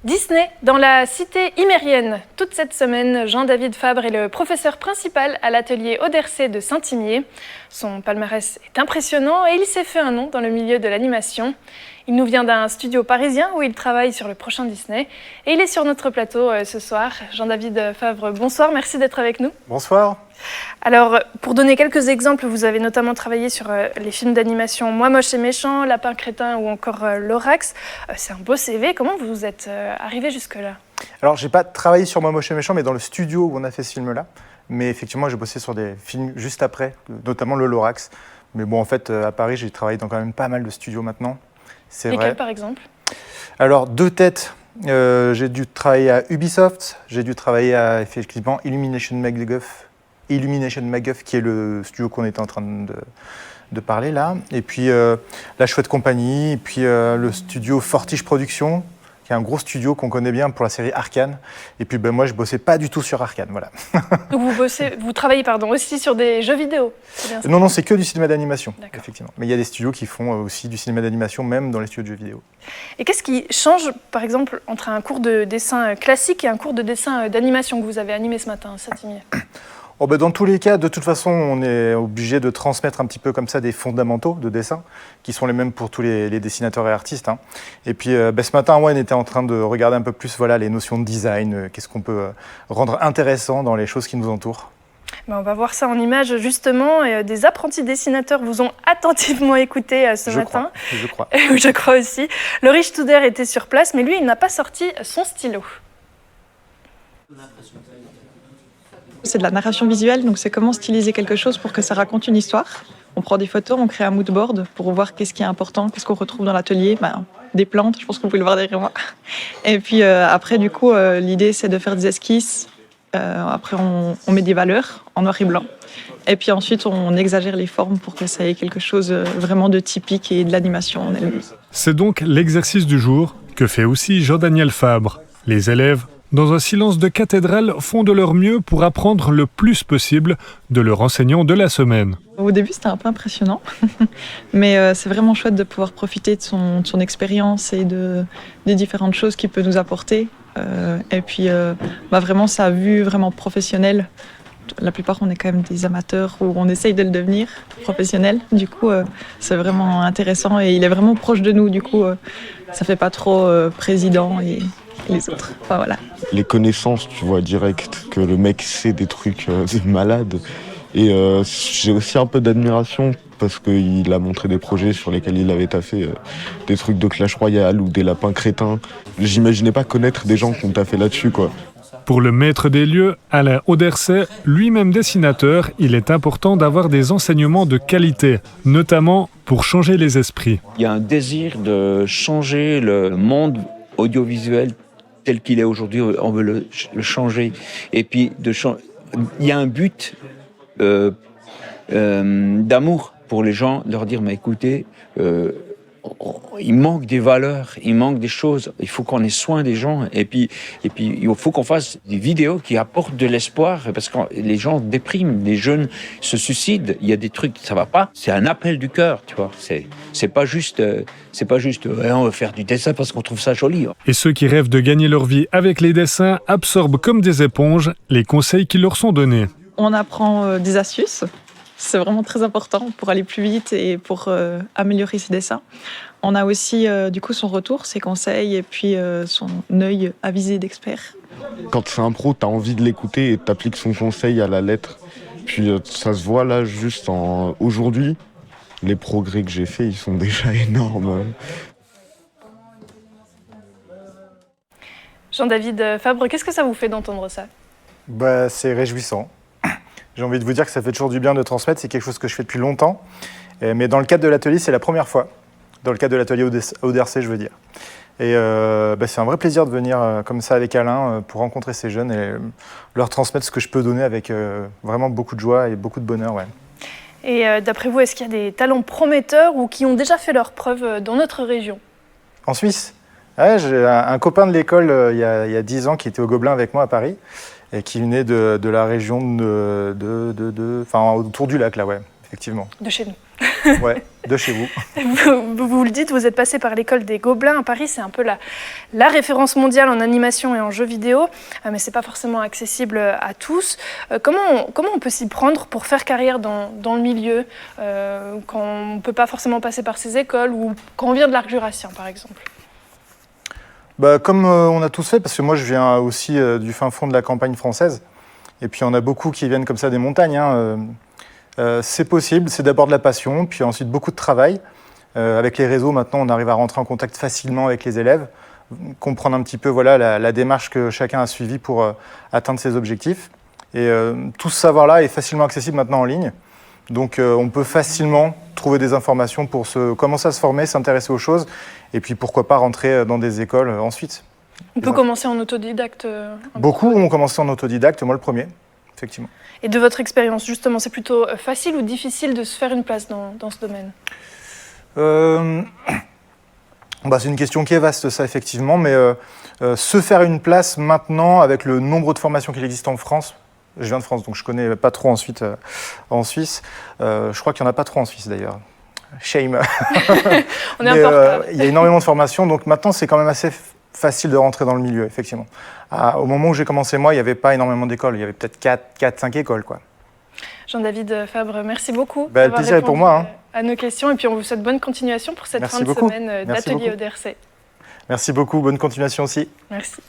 Disney, dans la cité imérienne. Toute cette semaine, Jean-David Fabre est le professeur principal à l'atelier Audercet de Saint-Imier. Son palmarès est impressionnant et il s'est fait un nom dans le milieu de l'animation. Il nous vient d'un studio parisien où il travaille sur le prochain Disney. Et il est sur notre plateau ce soir. Jean-David Fabre, bonsoir, merci d'être avec nous. Bonsoir. Alors, pour donner quelques exemples, vous avez notamment travaillé sur les films d'animation Moi moche et méchant, Lapin crétin ou encore Lorax. C'est un beau CV. Comment vous êtes arrivé jusque-là? Alors, j'ai pas travaillé sur Moi moche et méchant, mais dans le studio où on a fait ce film-là. Mais effectivement, j'ai bossé sur des films juste après, notamment le Lorax. Mais bon, en fait, à Paris, j'ai travaillé dans quand même pas mal de studios maintenant. C'est vrai. Lesquels, par exemple? Alors, deux têtes. J'ai dû travailler à Ubisoft. J'ai dû travailler à, effectivement, Illumination MacGuff, qui est le studio qu'on était en train de parler là. Et puis La Chouette Compagnie, et puis le studio Fortige Productions, qui est un gros studio qu'on connaît bien pour la série Arcane. Et puis moi, je bossais pas du tout sur Arcane, voilà. Donc vous travaillez aussi sur des jeux vidéo? Non, c'est que du cinéma d'animation, effectivement. Mais il y a des studios qui font aussi du cinéma d'animation, même dans les studios de jeux vidéo. Et qu'est-ce qui change, par exemple, entre un cours de dessin classique et un cours de dessin d'animation que vous avez animé ce matin à Saint-Imier? Dans tous les cas, de toute façon, on est obligé de transmettre un petit peu comme ça des fondamentaux de dessin, qui sont les mêmes pour tous les dessinateurs et artistes. Hein. Et puis ce matin, on était en train de regarder un peu plus les notions de design, qu'est-ce qu'on peut rendre intéressant dans les choses qui nous entourent. On va voir ça en images justement. Des apprentis dessinateurs vous ont attentivement écouté ce matin. Je crois. Je crois aussi. Laurie Studer était sur place, mais lui, il n'a pas sorti son stylo. C'est de la narration visuelle, donc c'est comment styliser quelque chose pour que ça raconte une histoire. On prend des photos, on crée un mood board pour voir qu'est-ce qui est important, qu'est-ce qu'on retrouve dans l'atelier. Des plantes, je pense que vous pouvez le voir derrière moi. Et puis après, du coup, l'idée, c'est de faire des esquisses. Après, on met des valeurs en noir et blanc. Et puis ensuite, on exagère les formes pour que ça ait quelque chose vraiment de typique et de l'animation en elle-même. C'est donc l'exercice du jour que fait aussi Jean-Daniel Fabre. Les élèves, dans un silence de cathédrale, font de leur mieux pour apprendre le plus possible de leur enseignant de la semaine. Au début, c'était un peu impressionnant, mais c'est vraiment chouette de pouvoir profiter de son expérience et des différentes choses qu'il peut nous apporter. Et puis, vraiment, sa vue vraiment professionnelle. La plupart, on est quand même des amateurs ou on essaye de le devenir professionnel. Du coup, c'est vraiment intéressant et il est vraiment proche de nous. Du coup, ça fait pas trop président et les autres. Enfin, voilà. Les connaissances, tu vois direct que le mec sait des trucs de malade. Et j'ai aussi un peu d'admiration parce qu'il a montré des projets sur lesquels il avait taffé des trucs de Clash Royale ou des lapins crétins. J'imaginais pas connaître des gens qui ont taffé là-dessus, quoi. Pour le maître des lieux, Alain Audercet, lui-même dessinateur, il est important d'avoir des enseignements de qualité, notamment pour changer les esprits. Il y a un désir de changer le monde audiovisuel tel qu'il est aujourd'hui, on veut le changer. Et puis, il y a un but d'amour pour les gens, leur dire, mais écoutez, il manque des valeurs, il manque des choses, il faut qu'on ait soin des gens, et puis il faut qu'on fasse des vidéos qui apportent de l'espoir, parce que les gens dépriment, les jeunes se suicident, il y a des trucs, ça va pas, c'est un appel du cœur, tu vois, c'est pas juste on veut faire du dessin parce qu'on trouve ça joli. Et ceux qui rêvent de gagner leur vie avec les dessins absorbent comme des éponges les conseils qui leur sont donnés. On apprend des astuces. C'est vraiment très important pour aller plus vite et pour améliorer ses dessins. On a aussi du coup son retour, ses conseils et puis son œil avisé d'expert. Quand c'est un pro, t'as envie de l'écouter et t'appliques son conseil à la lettre. Puis ça se voit là juste aujourd'hui. Les progrès que j'ai faits, ils sont déjà énormes. Jean-David Fabre, qu'est-ce que ça vous fait d'entendre ça? C'est réjouissant. J'ai envie de vous dire que ça fait toujours du bien de transmettre, c'est quelque chose que je fais depuis longtemps. Mais dans le cadre de l'atelier, c'est la première fois. Dans le cadre de l'atelier Audercet, je veux dire. Et c'est un vrai plaisir de venir comme ça avec Alain pour rencontrer ces jeunes et leur transmettre ce que je peux donner avec vraiment beaucoup de joie et beaucoup de bonheur. Ouais. Et d'après vous, est-ce qu'il y a des talents prometteurs ou qui ont déjà fait leurs preuves dans notre région? En Suisse? J'ai un copain de l'école il y a 10 ans qui était au Gobelin avec moi à Paris. Et qui venait de la région autour du lac, là, ouais, effectivement. De chez nous. Ouais, de chez vous. Vous le dites, vous êtes passé par l'école des Gobelins à Paris, c'est un peu la référence mondiale en animation et en jeux vidéo, mais c'est pas forcément accessible à tous. Comment on peut s'y prendre pour faire carrière dans le milieu, quand on ne peut pas forcément passer par ces écoles ou quand on vient de l'arc jurassien, par exemple? Bah, comme on a tous fait, parce que moi je viens aussi du fin fond de la campagne française, et puis il y en a beaucoup qui viennent comme ça des montagnes. C'est possible, c'est d'abord de la passion, puis ensuite beaucoup de travail. Avec les réseaux, maintenant, on arrive à rentrer en contact facilement avec les élèves, comprendre un petit peu voilà, la démarche que chacun a suivie pour atteindre ses objectifs. Et tout ce savoir-là est facilement accessible maintenant en ligne. Donc on peut facilement trouver des informations pour commencer à se former, s'intéresser aux choses, et puis pourquoi pas rentrer dans des écoles ensuite. On peut commencer en autodidacte. Beaucoup ont commencé en autodidacte, moi le premier, effectivement. Et de votre expérience, justement, c'est plutôt facile ou difficile de se faire une place dans ce domaine? C'est une question qui est vaste, ça, effectivement, mais se faire une place maintenant, avec le nombre de formations qu'il existe en France, je viens de France, donc je ne connais pas trop ensuite en Suisse, je crois qu'il n'y en a pas trop en Suisse, d'ailleurs. Shame. On est un peu en retard. Il y a énormément de formations, donc maintenant, c'est quand même assez facile de rentrer dans le milieu, effectivement. Au moment où j'ai commencé, moi, il n'y avait pas énormément d'écoles, il y avait peut-être 4-5 écoles, quoi. Jean-David Fabre, merci beaucoup Le plaisir est pour moi. À nos questions, et puis on vous souhaite bonne continuation pour cette Merci fin de beaucoup. semaine Merci d'atelier beaucoup. ODRC. Merci beaucoup, bonne continuation aussi. Merci.